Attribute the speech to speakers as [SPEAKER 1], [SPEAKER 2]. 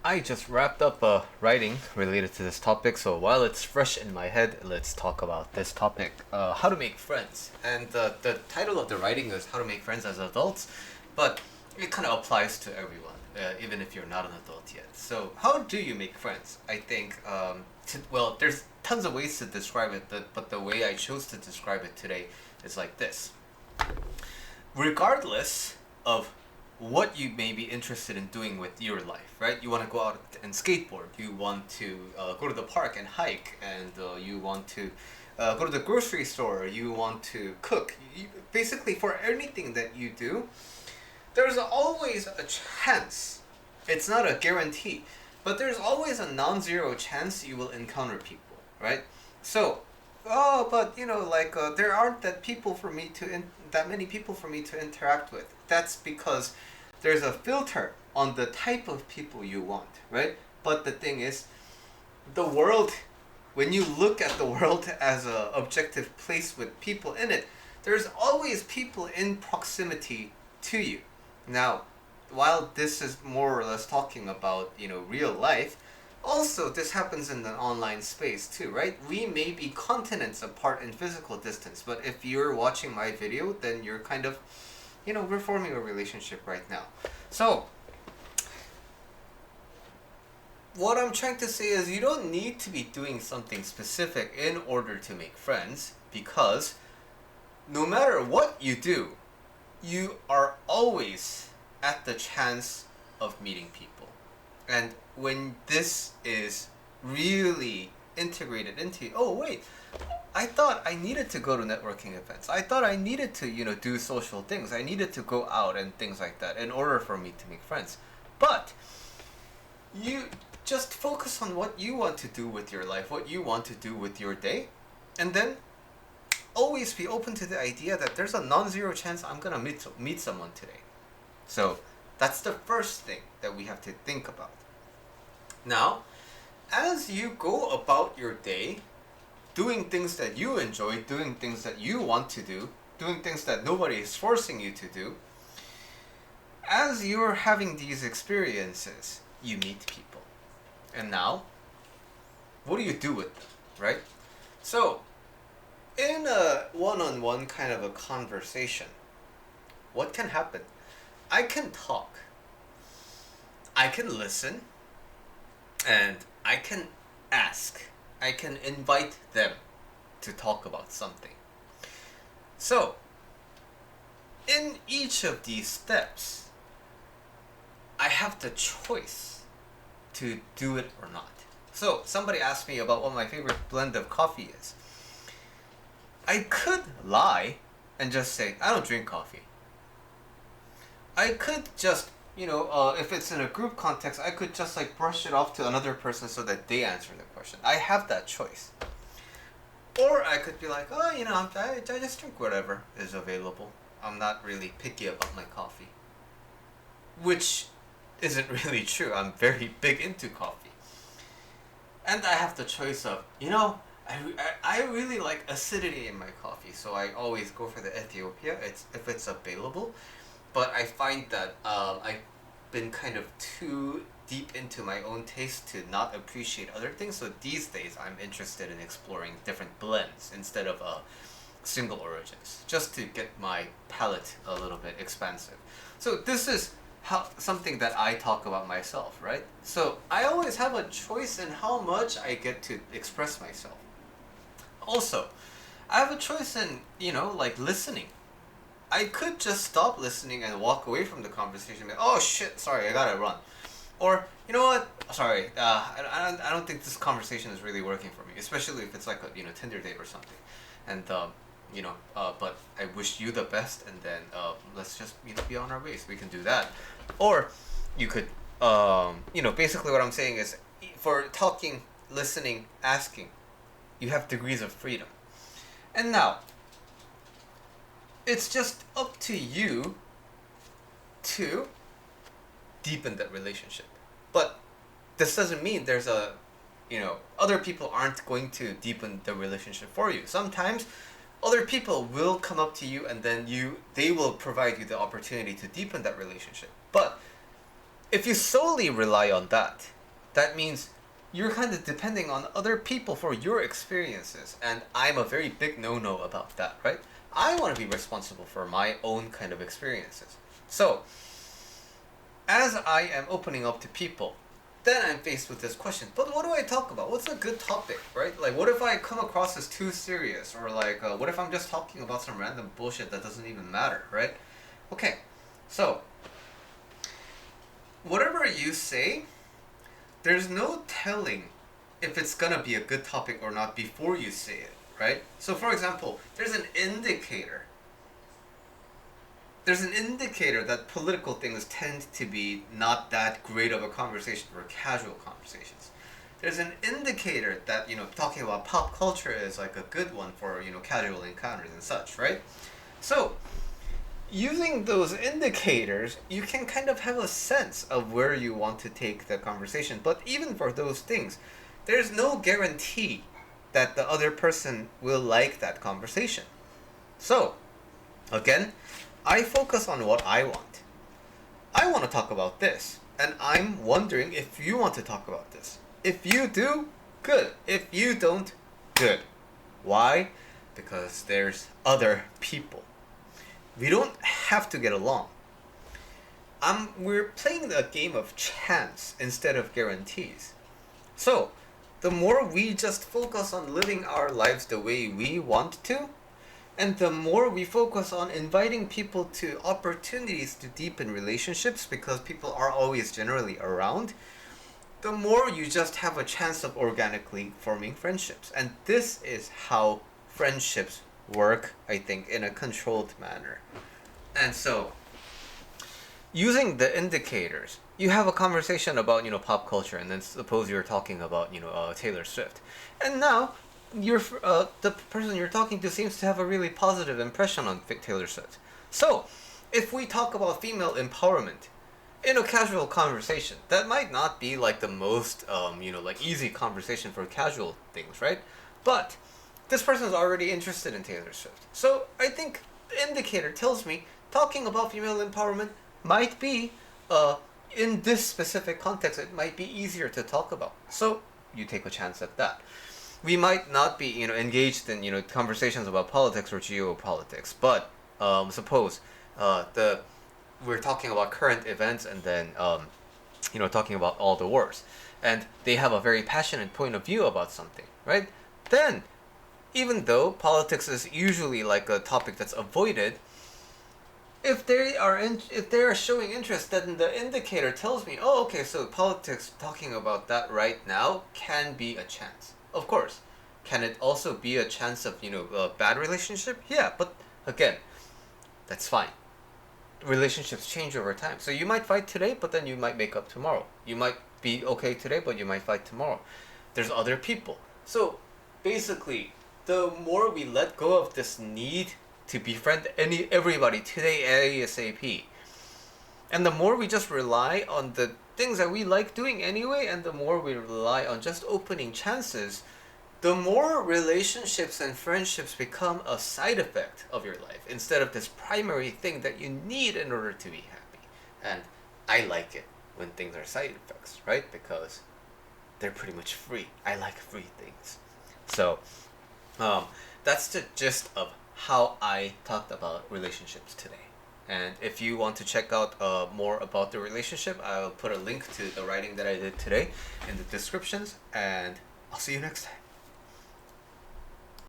[SPEAKER 1] I just wrapped up writing related to this topic, so while it's fresh in my head, let's talk about this topic: how to make friends. And the title of the writing is "How to Make Friends as Adults," but it kind of applies to everyone, even if you're not an adult yet. So, how do you make friends? I think, well, there's tons of ways to describe it, but the way I chose to describe it today is like this: regardless of what you may be interested in doing with your life, right? You want to go out and skateboard. You want to go to the park and hike, and you want to go to the grocery store. You want to cook. Basically, for anything that you do, there's always a chance. It's not a guarantee, but there's always a non-zero chance you will encounter people, right? So, oh, but like there aren't that many people for me to interact with. That's because there's a filter on the type of people you want, right? But the thing is, the world, when you look at the world as a objective place with people in it, there's always people in proximity to you. Now, while this is more or less talking about, real life, also this happens in the online space too, right? We may be continents apart in physical distance, but if you're watching my video, then you're kind of, we're forming a relationship right now. So, what I'm trying to say is you don't need to be doing something specific in order to make friends, because no matter what you do, you are always at the chance of meeting people. And when this is really integrated into, oh wait, I thought I needed to go to networking events. I thought I needed to, do social things. I needed to go out and things like that in order for me to make friends. But you just focus on what you want to do with your life, what you want to do with your day, and then always be open to the idea that there's a non-zero chance I'm gonna meet someone today. So that's the first thing that we have to think about. Now, as you go about your day, doing things that you enjoy, doing things that you want to do, doing things that nobody is forcing you to do, as you're having these experiences, you meet people. And now, what do you do with them, right? So, in a one-on-one kind of a conversation, what can happen? I can talk, I can listen, and I can ask. I can invite them to talk about something. So, in each of these steps, I have the choice to do it or not. So, somebody asked me about what my favorite blend of coffee is. I could lie and just say, I don't drink coffee. I could just, if it's in a group context, I could just brush it off to another person so that they answer the question. I have that choice. Or I could be like, oh, I just drink whatever is available. I'm not really picky about my coffee. Which isn't really true. I'm very big into coffee. And I have the choice of, I really like acidity in my coffee, so I always go for the Ethiopia if it's available. But I find that I've been kind of too deep into my own taste to not appreciate other things. So these days I'm interested in exploring different blends instead of single origins, just to get my palate a little bit expansive. So this is something that I talk about myself, right? So I always have a choice in how much I get to express myself. Also, I have a choice in, listening. I could just stop listening and walk away from the conversation. Like, oh shit, sorry, I gotta run. Or, you know what? Sorry, I don't think this conversation is really working for me, especially if it's like a Tinder date or something. And but I wish you the best, and then let's just be on our ways. We can do that. Or you could basically what I'm saying is, for talking, listening, asking, you have degrees of freedom. And now, it's just up to you to deepen that relationship. But this doesn't mean there's other people aren't going to deepen the relationship for you. Sometimes other people will come up to you, and then they will provide you the opportunity to deepen that relationship. But if you solely rely on that, that means you're kind of depending on other people for your experiences. And I'm a very big no-no about that, right? I want to be responsible for my own kind of experiences. So, as I am opening up to people, then I'm faced with this question. But what do I talk about? What's a good topic, right? Like, what if I come across as too serious? Or like, what if I'm just talking about some random bullshit that doesn't even matter, right? Okay, so, whatever you say, there's no telling if it's gonna be a good topic or not before you say it, right? So for example, there's an indicator. There's an indicator that political things tend to be not that great of a conversation for casual conversations. There's an indicator that, talking about pop culture is like a good one for, casual encounters and such, right? So, using those indicators, you can kind of have a sense of where you want to take the conversation. But even for those things, there's no guarantee that the other person will like that conversation. So, again, I focus on what I want. I want to talk about this, and I'm wondering if you want to talk about this. If you do, good. If you don't, good. Why? Because there's other people. We don't have to get along. We're playing a game of chance instead of guarantees. So, the more we just focus on living our lives the way we want to, and the more we focus on inviting people to opportunities to deepen relationships, because people are always generally around, the more you just have a chance of organically forming friendships. And this is how friendships work, I think, in a controlled manner. And so, using the indicators, you have a conversation about, pop culture, and then suppose you're talking about, Taylor Swift. And now, the person you're talking to seems to have a really positive impression on Taylor Swift. So, if we talk about female empowerment in a casual conversation, that might not be like the most, easy conversation for casual things, right? But this person's already interested in Taylor Swift. So I think the indicator tells me talking about female empowerment might be, in this specific context, it might be easier to talk about. So you take a chance at that. We might not be, engaged in, conversations about politics or geopolitics, but suppose we're talking about current events and then, talking about all the wars, and they have a very passionate point of view about something, right? Then, even though politics is usually like a topic that's avoided, if they are showing interest, then the indicator tells me, oh, okay, so politics, talking about that right now can be a chance. Of course, can it also be a chance of a bad relationship? Yeah, but again, that's fine. Relationships change over time, so you might fight today, but then you might make up tomorrow. You might be okay today, but you might fight tomorrow. There's other people. So basically, the more we let go of this need to befriend everybody today ASAP, and the more we just rely on the things that we like doing anyway, and the more we rely on just opening chances, the more relationships and friendships become a side effect of your life instead of this primary thing that you need in order to be happy. And I like it when things are side effects, right? Because they're pretty much free. I like free things. So that's the gist of how I talked about relationships today. And if you want to check out more about the relationship, I'll put a link to the writing that I did today in the descriptions, and I'll see you next time.